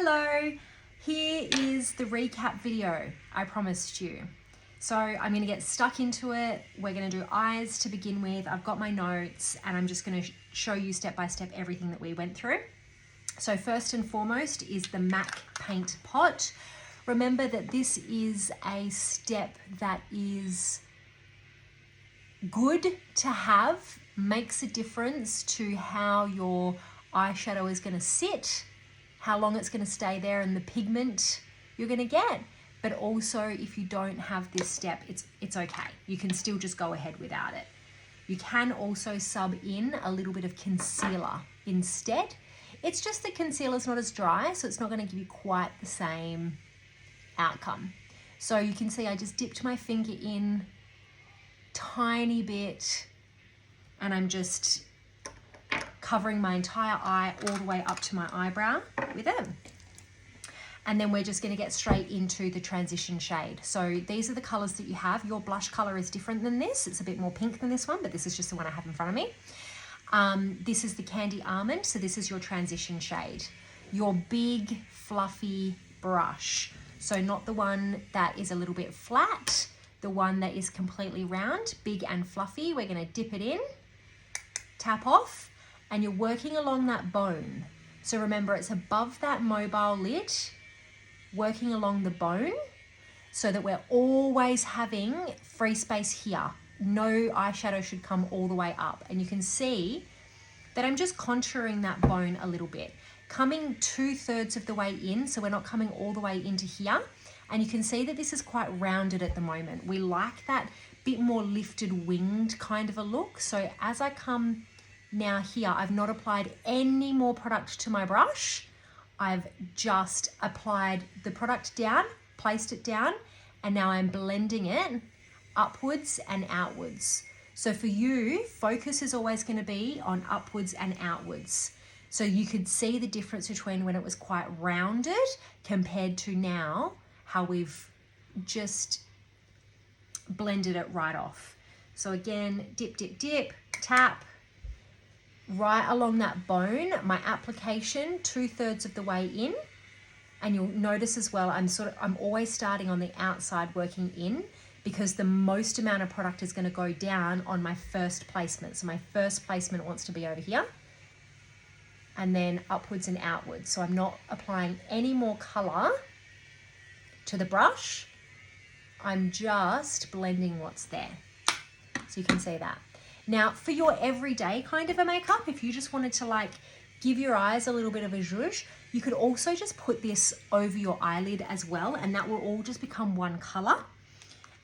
Hello, here is the recap video I promised you. So I'm going to get stuck into it. We're going to do eyes to begin with. I've got my notes and I'm just going to show you step by step everything that we went through. So first and foremost is the MAC paint pot. Remember that this is a step that is good to have, makes a difference to how your eyeshadow is going to sit, how long it's going to stay there, and the pigment you're going to get. But also, if you don't have this step, it's okay. You can still just go ahead without it. You can also sub in a little bit of concealer instead. It's just that concealer's not as dry, so it's not going to give you quite the same outcome. So you can see I just dipped my finger in tiny bit, and I'm just covering my entire eye all the way up to my eyebrow with it. And then we're just going to get straight into the transition shade. So these are the colors that you have. Your blush color is different than this. It's a bit more pink than this one, but this is just the one I have in front of me. This is the Candy Almond. So this is your transition shade. Your big fluffy brush. So not the one that is a little bit flat, the one that is completely round, big and fluffy. We're going to dip it in, tap off, and you're working along that bone. So remember, it's above that mobile lid, working along the bone, so that we're always having free space here. No eyeshadow should come all the way up. And you can see that I'm just contouring that bone a little bit, coming 2/3 of the way in, so we're not coming all the way into here. And you can see that this is quite rounded at the moment. We like that bit more lifted, winged kind of a look. So as I come now here, I've not applied any more product to my brush. I've just applied the product down, placed it down, and now I'm blending it upwards and outwards. So for you, focus is always going to be on upwards and outwards. So you could see the difference between when it was quite rounded compared to now, how we've just blended it right off. So again, dip, dip, dip, tap, right along that bone, my application 2/3 of the way in. And you'll notice as well, I'm always starting on the outside working in, because the most amount of product is going to go down on my first placement. So my first placement wants to be over here, and then upwards and outwards. So I'm not applying any more color to the brush. I'm just blending what's there. So you can see that. Now, for your everyday kind of a makeup, if you just wanted to like give your eyes a little bit of a zhuzh, you could also just put this over your eyelid as well, and that will all just become one color.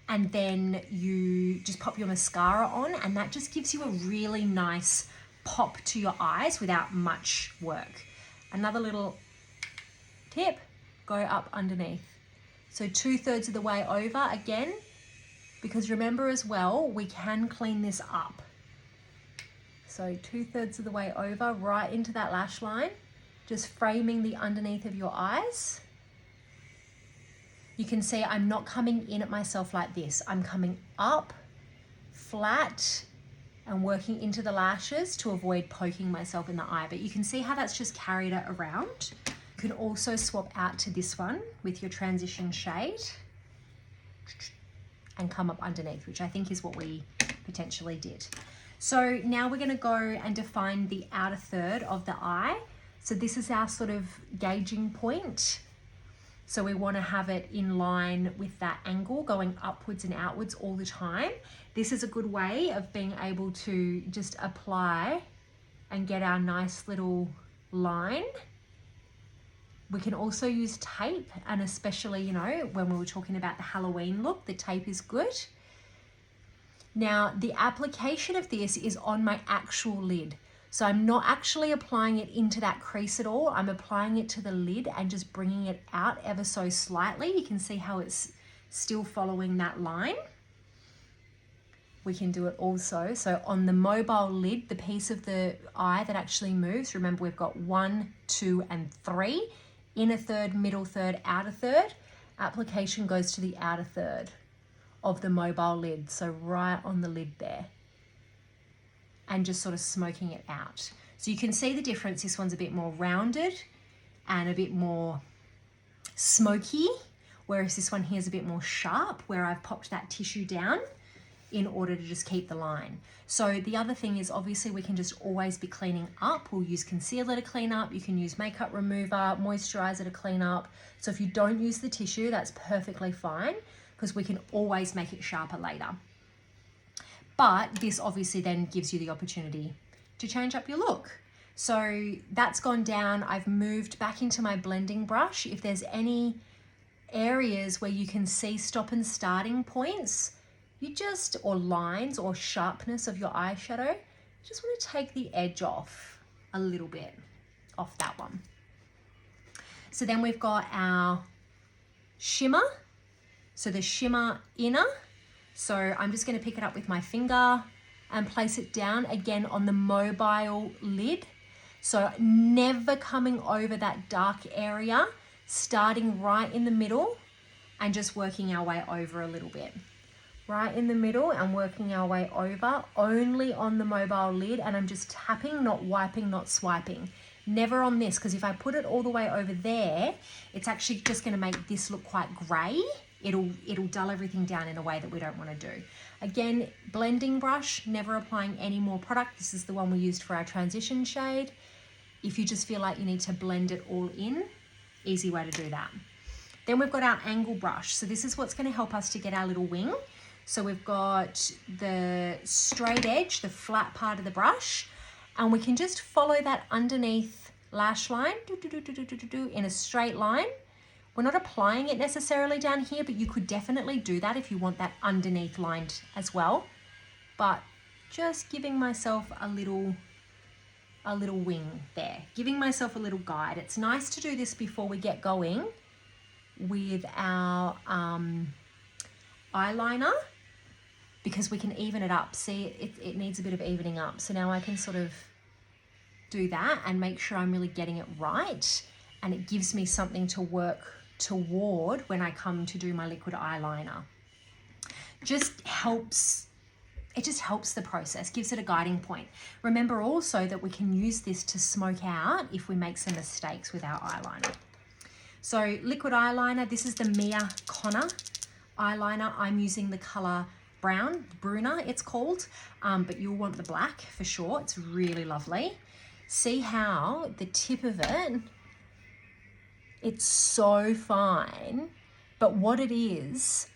And then you just pop your mascara on, and that just gives you a really nice pop to your eyes without much work. Another little tip, go up underneath. So 2/3 of the way over again, because remember as well, we can clean this up. So 2/3 of the way over, right into that lash line, just framing the underneath of your eyes. You can see I'm not coming in at myself like this. I'm coming up, flat, and working into the lashes to avoid poking myself in the eye. But you can see how that's just carried it around. You can also swap out to this one with your transition shade and come up underneath, which I think is what we potentially did. So now we're going to go and define the outer third of the eye. So this is our sort of gauging point. So we want to have it in line with that angle, going upwards and outwards all the time. This is a good way of being able to just apply and get our nice little line. We can also use tape, and especially, you know, when we were talking about the Halloween look, the tape is good. Now, the application of this is on my actual lid. So I'm not actually applying it into that crease at all. I'm applying it to the lid and just bringing it out ever so slightly. You can see how it's still following that line. We can do it also. So on the mobile lid, the piece of the eye that actually moves, remember we've got 1, 2, and 3. Inner third, middle third, outer third. Application goes to the outer third of the mobile lid, so right on the lid there, and just sort of smoking it out. So you can see the difference. This one's a bit more rounded and a bit more smoky, whereas this one here is a bit more sharp where I've popped that tissue down in order to just keep the line. So the other thing is obviously we can just always be cleaning up. We'll use concealer to clean up. You can use makeup remover, moisturizer to clean up. So if you don't use the tissue, that's perfectly fine because we can always make it sharper later. But this obviously then gives you the opportunity to change up your look. So that's gone down. I've moved back into my blending brush. If there's any areas where you can see stop and starting points, you just, or lines or sharpness of your eyeshadow, you just want to take the edge off a little bit off that one. So then we've got our shimmer. So the shimmer inner. So I'm just going to pick it up with my finger and place it down again on the mobile lid. So never coming over that dark area, starting right in the middle and just working our way over a little bit. Right in the middle and working our way over, only on the mobile lid, and I'm just tapping, not wiping, not swiping. Never on this, because if I put it all the way over there, it's actually just going to make this look quite grey. It'll dull everything down in a way that we don't want to do. Again, blending brush, never applying any more product. This is the one we used for our transition shade. If you just feel like you need to blend it all in, easy way to do that. Then we've got our angle brush. So this is what's going to help us to get our little wing. So we've got the straight edge, the flat part of the brush, and we can just follow that underneath lash line in a straight line. We're not applying it necessarily down here, but you could definitely do that if you want that underneath lined as well. But just giving myself a little wing there, giving myself a little guide. It's nice to do this before we get going with our eyeliner, because we can even it up. See, it needs a bit of evening up. So now I can sort of do that and make sure I'm really getting it right. And it gives me something to work toward when I come to do my liquid eyeliner. It just helps the process, gives it a guiding point. Remember also that we can use this to smoke out if we make some mistakes with our eyeliner. So liquid eyeliner, this is the Mia Connor eyeliner. I'm using the color brown, Bruna it's called, but you'll want the black for sure. It's really lovely. See how the tip of it, it's so fine, but what it is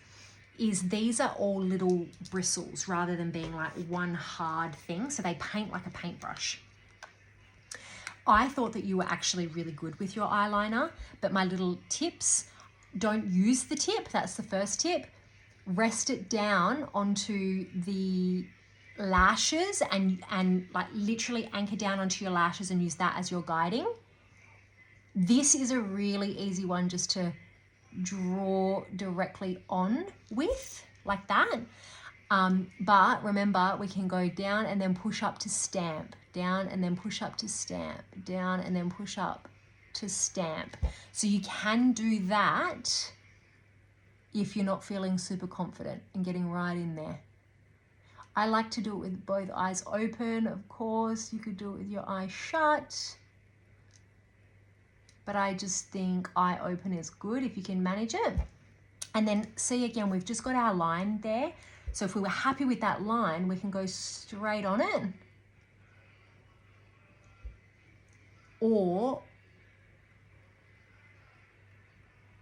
these are all little bristles rather than being like one hard thing. So they paint like a paintbrush. I thought that you were actually really good with your eyeliner, but my little tips, don't use the tip. That's the first tip. Rest it down onto the lashes and like literally anchor down onto your lashes and use that as your guiding. This is a really easy one just to draw directly on with like that. But remember, we can go down and then push up to stamp, down and then push up to stamp, down and then push up to stamp. So you can do that if you're not feeling super confident and getting right in there. I like to do it with both eyes open, of course. You could do it with your eyes shut. But I just think eye open is good if you can manage it. And then see again, we've just got our line there. So if we were happy with that line, we can go straight on it. Or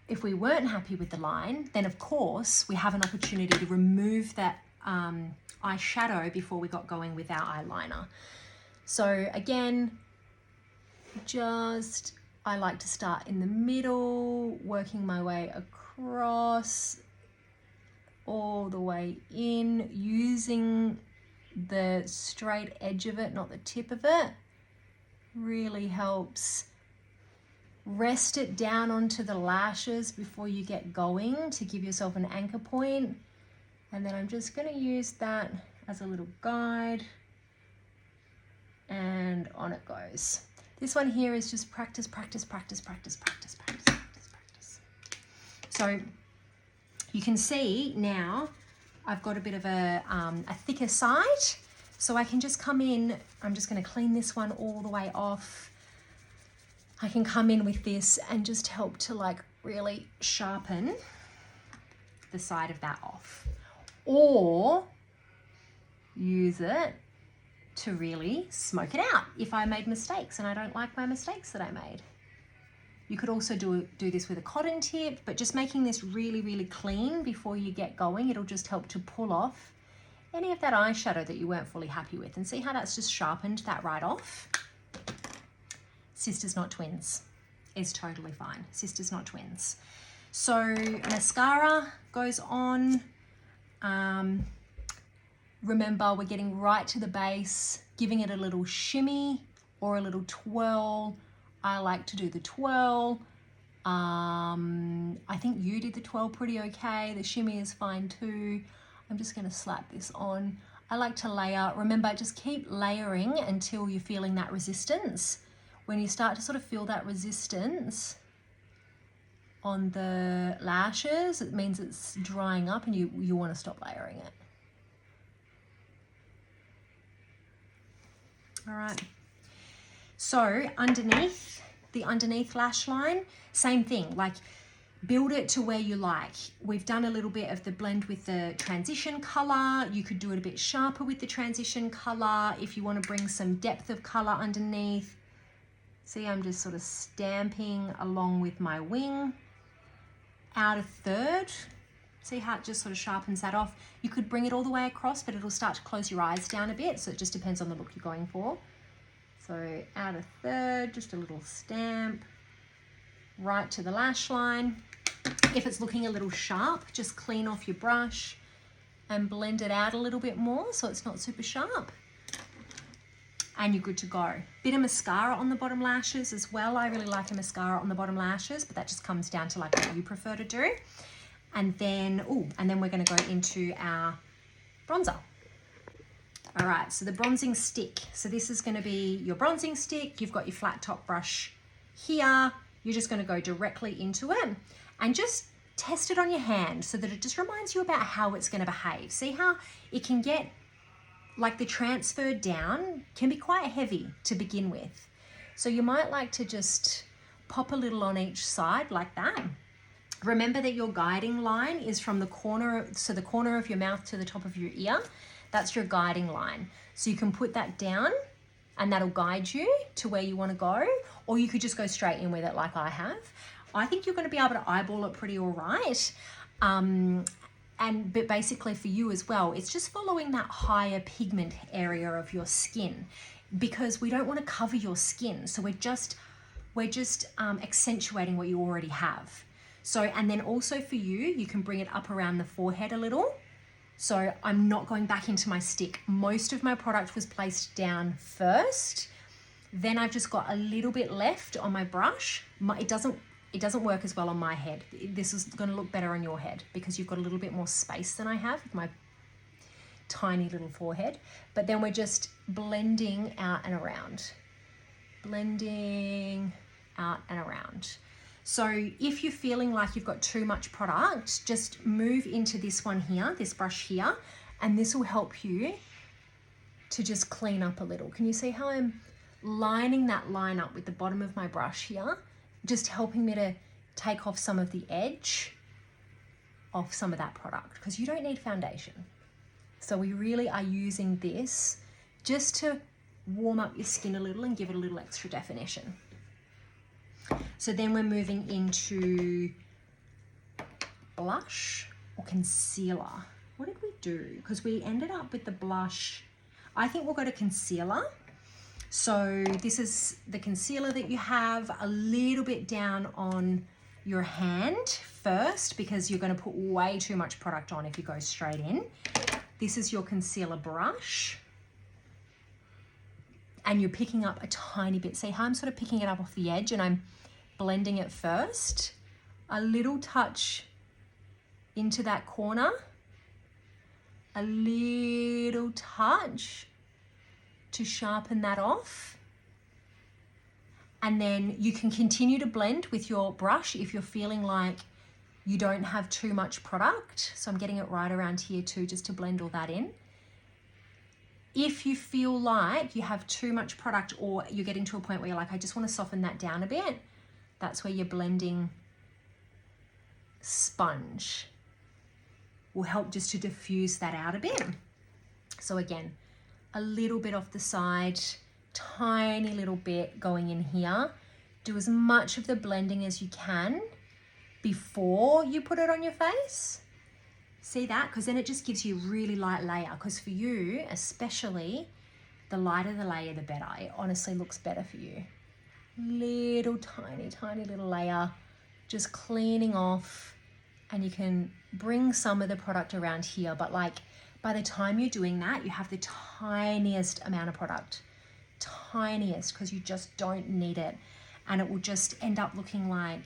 if we weren't happy with the line, then of course we have an opportunity to remove that eyeshadow before we got going with our eyeliner. So again, I like to start in the middle, working my way across, all the way in, using the straight edge of it, not the tip of it. Really helps. Rest it down onto the lashes before you get going to give yourself an anchor point. And then I'm just going to use that as a little guide. And on it goes. This one here is just practice, practice, practice, practice, practice, practice, practice, practice. So you can see now I've got a bit of a thicker side. So I can just come in, I'm just going to clean this one all the way off. I can come in with this and just help to like really sharpen the side of that off, or use it to really smoke it out if I made mistakes and I don't like my mistakes that I made. You could also do this with a cotton tip, but just making this really, really clean before you get going, it'll just help to pull off any of that eyeshadow that you weren't fully happy with. And see how that's just sharpened that right off? Sisters, not twins. Is totally fine. Sisters, not twins. So mascara goes on. Remember, we're getting right to the base, giving it a little shimmy or a little twirl. I like to do the twirl. I think you did the twirl pretty okay. The shimmy is fine too. I'm just going to slap this on. I like to layer. Remember, just keep layering until you're feeling that resistance. When you start to sort of feel that resistance on the lashes, it means it's drying up and you want to stop layering it. All right. So underneath, the underneath lash line, same thing, like build it to where you like. We've done a little bit of the blend with the transition color. You could do it a bit sharper with the transition color if you want to bring some depth of color underneath. See, I'm just sort of stamping along with my wing. Out a third. See how it just sort of sharpens that off. You could bring it all the way across, but it'll start to close your eyes down a bit. So it just depends on the look you're going for. So out a third, just a little stamp right to the lash line. If it's looking a little sharp, just clean off your brush and blend it out a little bit more so it's not super sharp. And you're good to go. Bit of mascara on the bottom lashes as well. I really like a mascara on the bottom lashes, but that just comes down to like what you prefer to do. And then, we're gonna go into our bronzer. All right, so the bronzing stick. So this is gonna be your bronzing stick. You've got your flat top brush here. You're just gonna go directly into it and just test it on your hand so that it just reminds you about how it's gonna behave. See how it can get, like the transfer down can be quite heavy to begin with. So you might like to just pop a little on each side like that. Remember that your guiding line is from the corner, so the corner of your mouth to the top of your ear. That's your guiding line. So you can put that down and that'll guide you to where you want to go, or you could just go straight in with it like I have. I think you're going to be able to eyeball it pretty all right. But basically for you as well, it's just following that higher pigment area of your skin, because we don't want to cover your skin. So we're just accentuating what you already have. So, and then also for you, you can bring it up around the forehead a little. So I'm not going back into my stick. Most of my product was placed down first. Then I've just got a little bit left on my brush. It doesn't work as well on my head. This is going to look better on your head because you've got a little bit more space than I have with my tiny little forehead. But then we're just blending out and around. Blending out and around. So if you're feeling like you've got too much product, just move into this one here, this brush here, and this will help you to just clean up a little. Can you see how I'm lining that line up with the bottom of my brush here? Just helping me to take off some of the edge of some of that product, because you don't need foundation. So we really are using this just to warm up your skin a little and give it a little extra definition. So then we're moving into blush or concealer. What did we do? Because we ended up with the blush. I think we'll go to concealer. So this is the concealer that you have, a little bit down on your hand first, because you're going to put way too much product on if you go straight in. This is your concealer brush. And you're picking up a tiny bit. See how I'm sort of picking it up off the edge and I'm blending it first. A little touch into that corner. A little touch to sharpen that off. And then you can continue to blend with your brush if you're feeling like you don't have too much product. So I'm getting it right around here too, just to blend all that in. If you feel like you have too much product or you're getting to a point where you're like, I just want to soften that down a bit, that's where your blending sponge will help just to diffuse that out a bit. So again, a little bit off the side, tiny little bit going in here. Do as much of the blending as you can before you put it on your face. See that? Because then it just gives you a really light layer. Because for you, especially, the lighter the layer, the better. It honestly looks better for you. Little tiny little layer, just cleaning off. And you can bring some of the product around here, but like by the time you're doing that, you have the tiniest amount of product. Tiniest, because you just don't need it. And it will just end up looking like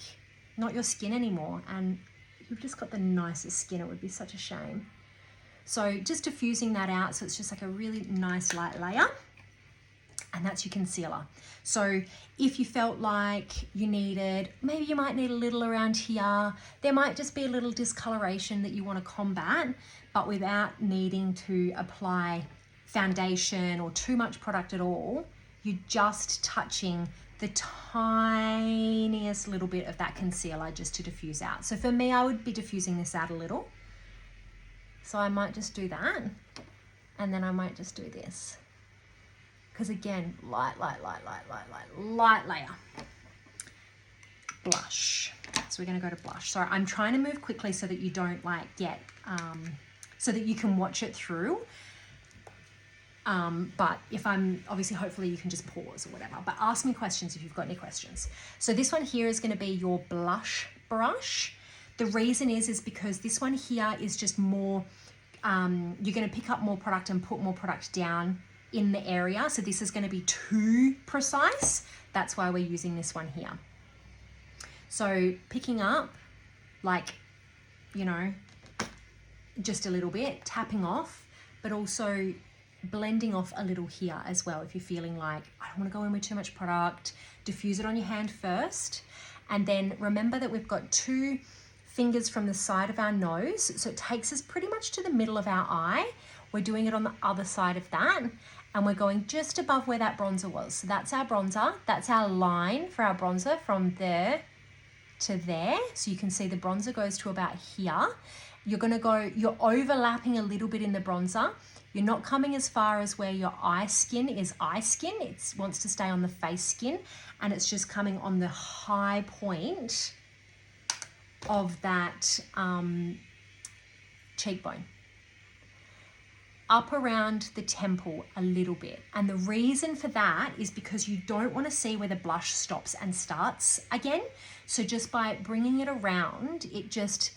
not your skin anymore. And you've just got the nicest skin. It would be such a shame. So just diffusing that out so it's just like a really nice light layer. And that's your concealer. So if you felt like you needed, maybe you might need a little around here. There might just be a little discoloration that you want to combat, but without needing to apply foundation or too much product at all. You're just touching the tiniest little bit of that concealer just to diffuse out. So for me, I would be diffusing this out a little. So I might just do that. And then I might just do this. Because again, light layer. Blush. So we're going to go to blush. Sorry, I'm trying to move quickly so that you don't like get, so that you can watch it through. But if I'm, obviously, hopefully you can just pause or whatever. But ask me questions if you've got any questions. So this one here is going to be your blush brush. The reason is because this one here is just more, you're going to pick up more product and put more product down in the area. So this is going to be too precise. That's why we're using this one here. So picking up like, you know, just a little bit, tapping off, but also blending off a little here as well. If you're feeling like, I don't want to go in with too much product, diffuse it on your hand first. And then remember that we've got 2 fingers from the side of our nose. So it takes us pretty much to the middle of our eye. We're doing it on the other side of that. And we're going just above where that bronzer was. So that's our bronzer. That's our line for our bronzer from there to there. So you can see the bronzer goes to about here. You're going to go, you're overlapping a little bit in the bronzer. You're not coming as far as where your eye skin is eye skin. It wants to stay on the face skin. And it's just coming on the high point of that cheekbone. Up around the temple a little bit. And the reason for that is because you don't want to see where the blush stops and starts again. So just by bringing it around, it just,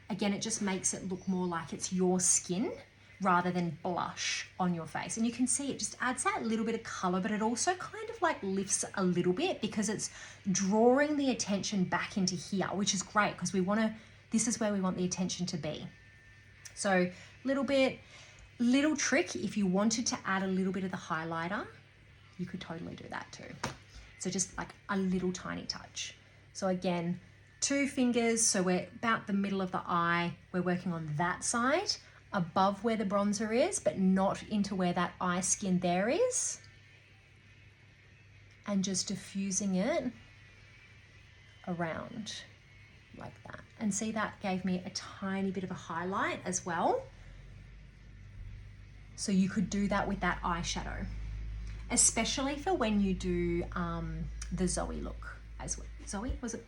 again, it just makes it look more like it's your skin rather than blush on your face. And you can see it just adds that little bit of color, but it also kind of like lifts a little bit because it's drawing the attention back into here, which is great because we want to, this is where we want the attention to be. So little bit, little trick, if you wanted to add a little bit of the highlighter, you could totally do that too. So just like a little tiny touch. So again, 2 fingers, so we're about the middle of the eye. We're working on that side, above where the bronzer is, but not into where that eye skin there is. And just diffusing it around like that. And see, that gave me a tiny bit of a highlight as well. So you could do that with that eyeshadow, especially for when you do the Zoe look as well. Zoe, was it?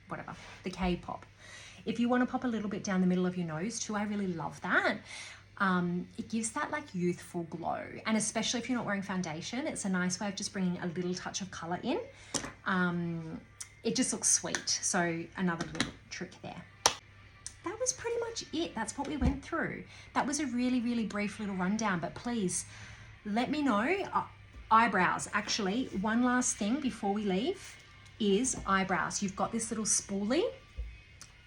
Whatever, the K-pop. If you want to pop a little bit down the middle of your nose too, I really love that. It gives that like youthful glow. And especially if you're not wearing foundation, it's a nice way of just bringing a little touch of color in. It just looks sweet. So another little trick there. That was pretty much it. That's what we went through. That was a really, really brief little rundown, but please let me know. Eyebrows, actually, one last thing before we leave is eyebrows. You've got this little spoolie.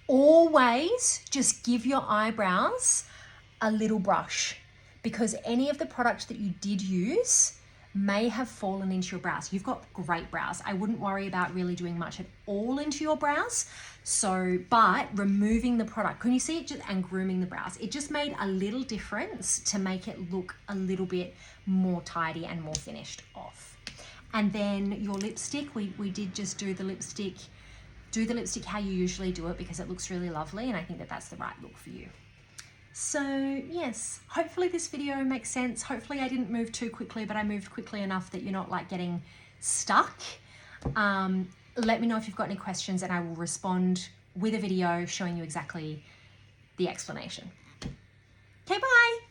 Always just give your eyebrows a little brush, because any of the product that you did use may have fallen into your brows. You've got great brows. I wouldn't worry about really doing much at all into your brows. So, but removing the product, can you see it, just, and grooming the brows, it just made a little difference to make it look a little bit more tidy and more finished off. And then your lipstick, we did just do the lipstick how you usually do it, because it looks really lovely, and I think that that's the right look for you. So yes, hopefully this video makes sense. Hopefully I didn't move too quickly, but I moved quickly enough that you're not like getting stuck. Let me know if you've got any questions, and I will respond with a video showing you exactly the explanation. Okay, bye.